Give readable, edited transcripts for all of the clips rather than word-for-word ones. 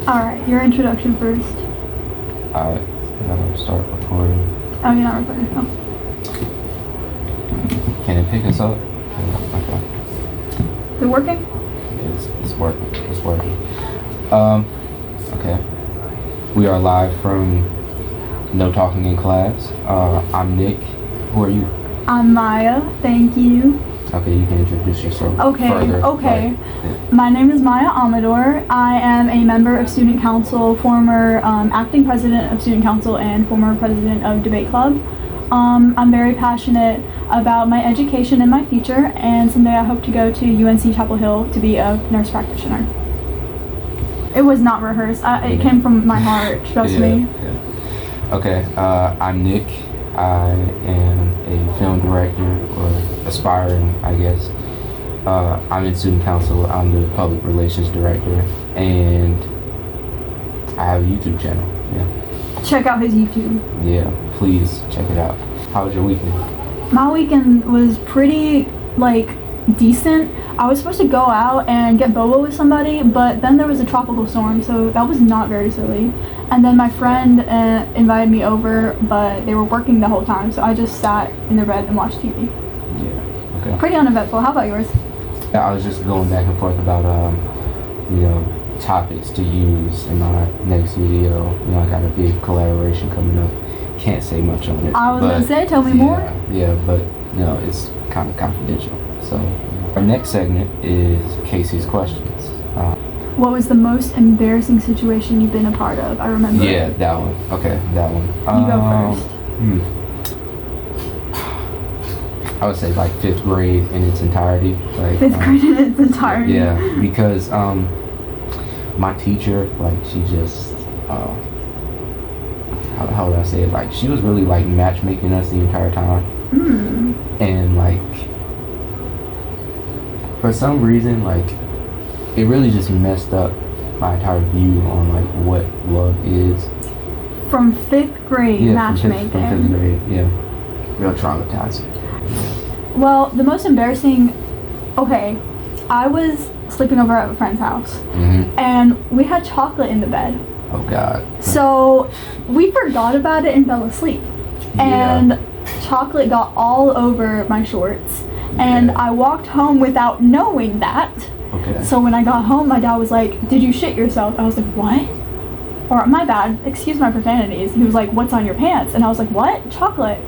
Alright, your introduction first. Alright, start recording. Oh, you're not recording. Oh. Can it pick us up? Okay. Is it working? It's working. It's working. Okay. We are live from No Talking in Class. I'm Nick. Who are you? I'm Maya. Thank you. Okay, you can introduce yourself further. Okay. Yeah. My name is Maya Amadorr. I am a member of Student Council, former acting president of Student Council, and former president of Debate Club. I'm very passionate about my education and my future, and someday I hope to go to UNC Chapel Hill to be a nurse practitioner. It was not rehearsed. It came from my heart, trust me. Yeah. Okay, I'm Nick. I am a film director, or aspiring, I guess. I'm in Student Council. I'm the public relations director, and I have a YouTube channel. Yeah. Check out his YouTube. Yeah, please check it out. How was your weekend? My weekend was pretty, decent. I was supposed to go out and get boba with somebody, but then there was a tropical storm, so that was not very silly. And then my friend invited me over, but they were working the whole time, so I just sat in their bed and watched TV. Yeah, okay. Pretty uneventful. How about yours? I was just going back and forth about, topics to use in my next video. I got a big collaboration coming up. Can't say much on it. I was going to say, tell me more. Yeah, but it's kind of confidential. So our next segment is Casey's questions. What was the most embarrassing situation you've been a part of? I remember. Yeah, that one. Okay, that one. You go first. I would say 5th grade in its entirety. 5th grade in its entirety. Yeah, because my teacher, she just how would I say it? She was really matchmaking us the entire time. And for some reason, it really just messed up my entire view on what love is. From 5th grade matchmaking. From 5th grade, yeah. Real traumatizing. Well, the most embarrassing, I was sleeping over at a friend's house, and we had chocolate in the bed. Oh God. So we forgot about it and fell asleep. And chocolate got all over my shorts. And I walked home without knowing that. Okay. So when I got home, my dad was like, "Did you shit yourself?" I was like, "What?" Or, "My bad, excuse my profanities." He was like, "What's on your pants?" And I was like, "What?" "Chocolate."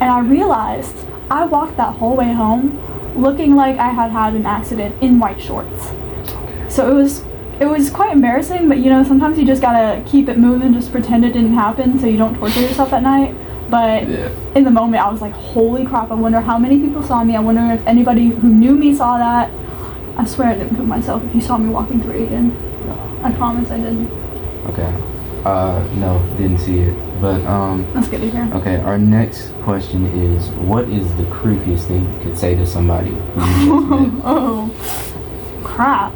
And I realized I walked that whole way home looking like I had had an accident in white shorts. So it was quite embarrassing, but sometimes you just gotta keep it moving, just pretend it didn't happen so you don't torture yourself at night. But in the moment, I was like, holy crap, I wonder how many people saw me. I wonder if anybody who knew me saw that. I swear I didn't poop myself if you saw me walking through Aiden. I promise I didn't. Okay. No, didn't see it. But, that's good to hear. Okay, our next question is, what is the creepiest thing you could say to somebody who you just met? Oh, crap.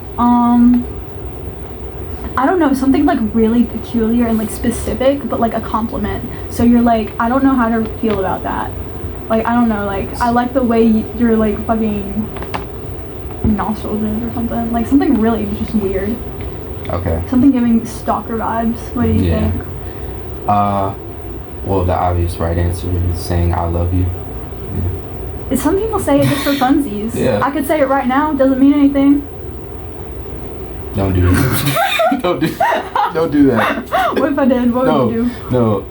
I don't know, something really peculiar and specific, but a compliment. So you're I don't know how to feel about that. I don't know, I like the way you're fucking nostrils in or something. Something really just weird. Okay. Something giving stalker vibes. What do you think? Well, the obvious right answer is saying I love you. Yeah. Some people say it just for funsies. Yeah. I could say it right now, doesn't mean anything. Don't do it. Don't do that. What if I did? What would you do? No.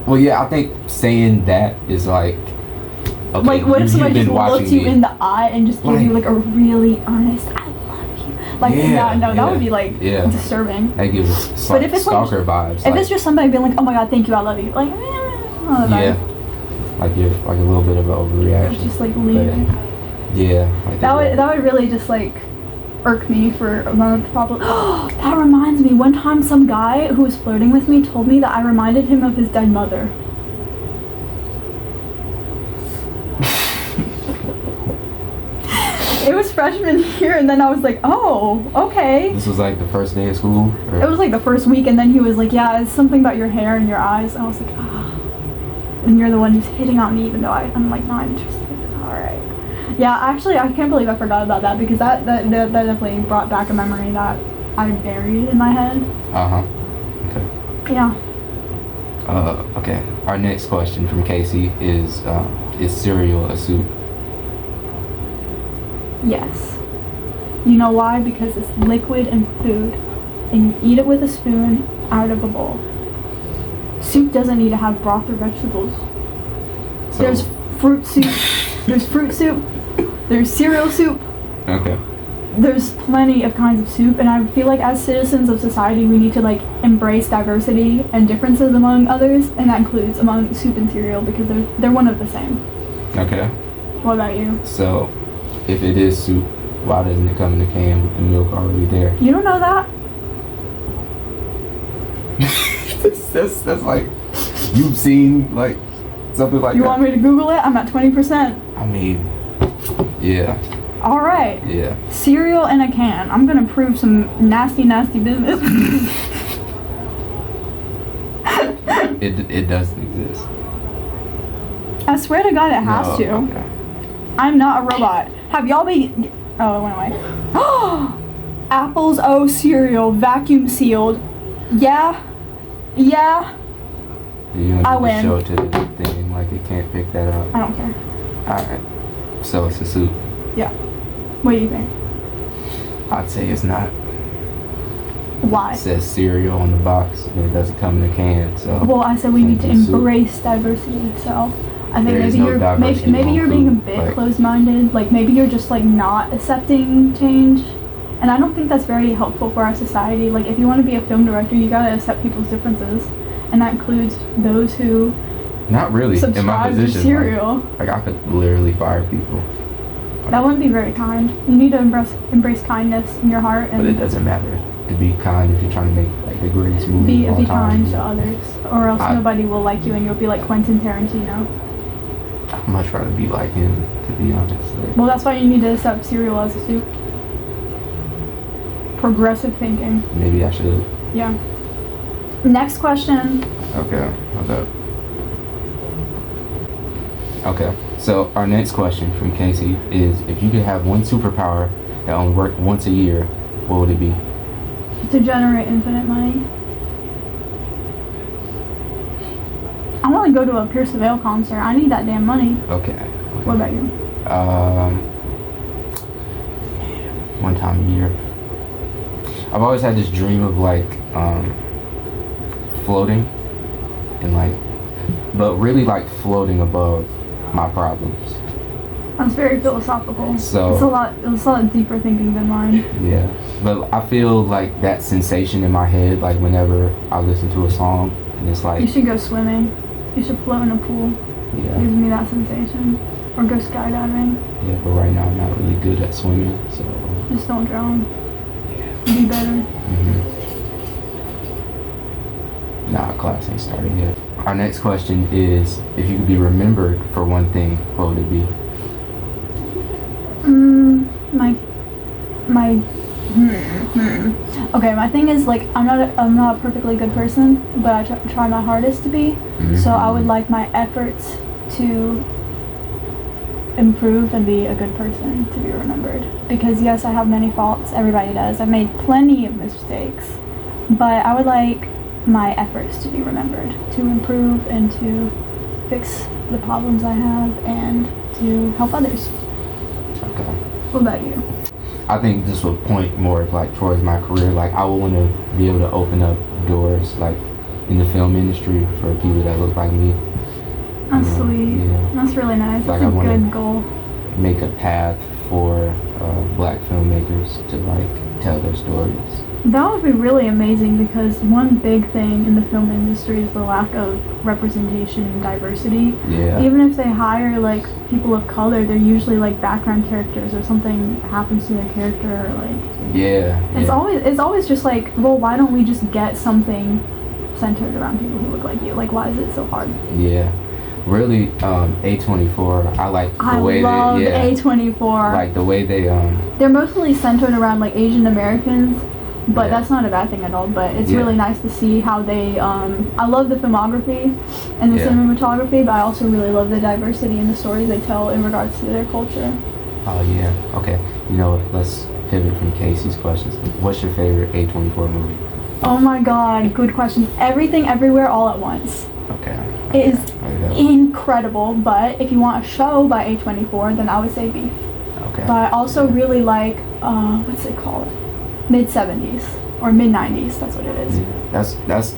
Well, yeah, I think saying that is okay, what if somebody just looks you in the eye and just gives you a really earnest I love you? That would be disturbing. That gives but if it's stalker vibes. If it's just somebody being oh my god, thank you, I love you. You're a little bit of an overreaction. It's just leaving. Yeah. That would really just irk me for a month probably. That reminds me, one time some guy who was flirting with me told me that I reminded him of his dead mother. It was freshman year, and then I was like, oh, okay. This was the first day of school? Or? It was the first week, and then he was like, yeah, it's something about your hair and your eyes. And I was like, and you're the one who's hitting on me even though I'm not interested. Alright. Yeah, actually, I can't believe I forgot about that because that definitely brought back a memory that I buried in my head. Okay. Yeah. Okay. Our next question from Casey is cereal a soup? Yes. You know why? Because it's liquid and food, and you eat it with a spoon out of a bowl. Soup doesn't need to have broth or vegetables. So, There's fruit soup. There's fruit soup. There's cereal soup. okay. There's plenty of kinds of soup, and I feel like as citizens of society, we need to like embrace diversity and differences among others, and that includes among soup and cereal because they're one of the same. Okay. What about you? So, if it is soup, why doesn't it come in a can with the milk already there? You don't know that? that's like, you've seen like something like You that. want me to Google it? I'm at 20%. I mean, yeah. All right. Yeah. Cereal in a can. I'm gonna prove some nasty business. It doesn't exist. I swear to God, it has No, to. okay. I'm not a robot. Have y'all been? Oh, it went away. Apple's O cereal, vacuum sealed. Yeah. Yeah. You don't I need to win. show it to the thing, like it can't pick that up. I don't care. Alright. So it's a soup. Yeah. What do you think? I'd say it's not. Why? It says cereal on the box, and it doesn't come in a can, so. Well, I said we need to Can't do soup. embrace diversity. So I think There is maybe no you're diversity maybe among you're being a food, bit like- closed-minded. Like maybe you're just like not accepting change. And I don't think that's very helpful for our society. Like, if you want to be a film director, you gotta accept people's differences, and that includes those who Not really. In my subscribe to position, cereal. like I could literally fire people, That wouldn't be very kind. You need to embrace kindness in your heart but it and doesn't matter to be kind if you're trying to make like the greatest movie of all be time. kind to others, or else I- nobody will like you, and you'll be like Quentin Tarantino. I'd much rather be like him, to be honest. Like, Well, that's why you need to accept cereal as a soup. Progressive thinking. maybe I should. Yeah. Next question. Okay, hold up. Okay, so our next question from Casey is: if you could have one superpower that only worked once a year, what would it be? To generate infinite money. I want to go to a Pierce the Veil concert. I need that damn money. Okay. What about you? One time a year. I've always had this dream of like floating and like, but really like floating above my problems. That's very philosophical. So- it's a lot deeper thinking than mine. Yeah, but I feel like that sensation in my head, like whenever I listen to a song, and it's You like, should go swimming. You should float in a pool. yeah, Gives me that sensation. Or go skydiving. yeah. But right now I'm not really good at swimming, so. Just don't drown. Be better. Nah, class ain't started yet. Our next question is: if you could be remembered for one thing, what would it be? Okay, my thing is like I'm not a perfectly good person, but I try my hardest to be. So I would like my efforts to improve and be a good person to be remembered. Because yes, I have many faults. Everybody does. I've made plenty of mistakes, but I would like my efforts to be remembered, to improve and to fix the problems I have and to help others. Okay. What about you? I think this would point more like towards my career. Like I would want to be able to open up doors like in the film industry for people that look like me. That's sweet. Yeah. That's really nice. Like That's I a wanna- good goal. Make a path for black filmmakers to like tell their stories. That would be really amazing because one big thing in the film industry is the lack of representation and diversity. Yeah. Even if they hire like people of color, they're usually like background characters or something happens to their character or like Yeah. it's always just like, well, why don't we just get something centered around people who look like you? Like, why is it so hard? Yeah. Really, A24. I like the I way love they A24. like the way they They're mostly centered around like Asian Americans, but Yeah. that's not a bad thing at all. But it's Yeah. really nice to see how they. I love the filmography and the Yeah. cinematography, but I also really love the diversity in the stories they tell in regards to their culture. Oh yeah. Okay. You know what? Let's pivot from Casey's questions. What's your favorite A24 movie? Oh my god, good question. Everything, Everywhere, All at Once. Okay. It is incredible, but if you want a show by A24, then I would say Beef. Okay. But I also really like, what's it called? Mid-70s. Or mid-90s, that's what it is. Yeah,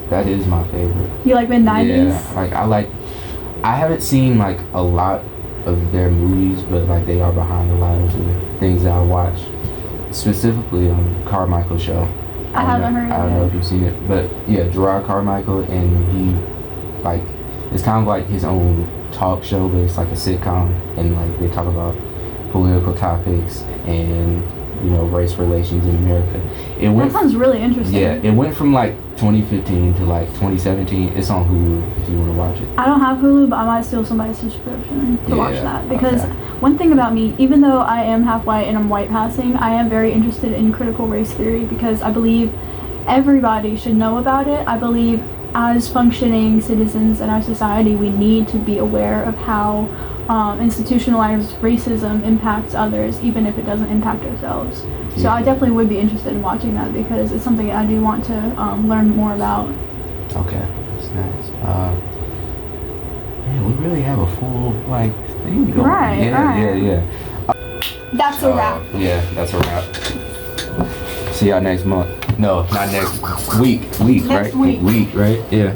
that is my favorite. You like mid-90s? Yeah, I haven't seen like a lot of their movies, but like they are behind a lot of the things that I watch. Specifically on Carmichael show. I haven't heard of it. I don't know if you've seen it, but yeah, Gerard Carmichael, and he like it's kind of like his own talk show, but it's like a sitcom, and like they talk about political topics and race relations in America. That sounds really interesting. Yeah, it went from like 2015 to like 2017. It's on Hulu if you want to watch it. I don't have Hulu, but I might steal somebody's subscription to watch that. Because okay. One thing about me, even though I am half white and I'm white passing, I am very interested in critical race theory because I believe everybody should know about it. I believe as functioning citizens in our society, we need to be aware of how institutionalized racism impacts others, even if it doesn't impact ourselves. So I definitely would be interested in watching that because it's something I do want to learn more about. Okay, that's nice. Man, we really have a full thing going. Right. Yeah. That's a wrap. Yeah, that's a wrap. See y'all next month. No, not next week. Next week. Week, right? Yeah.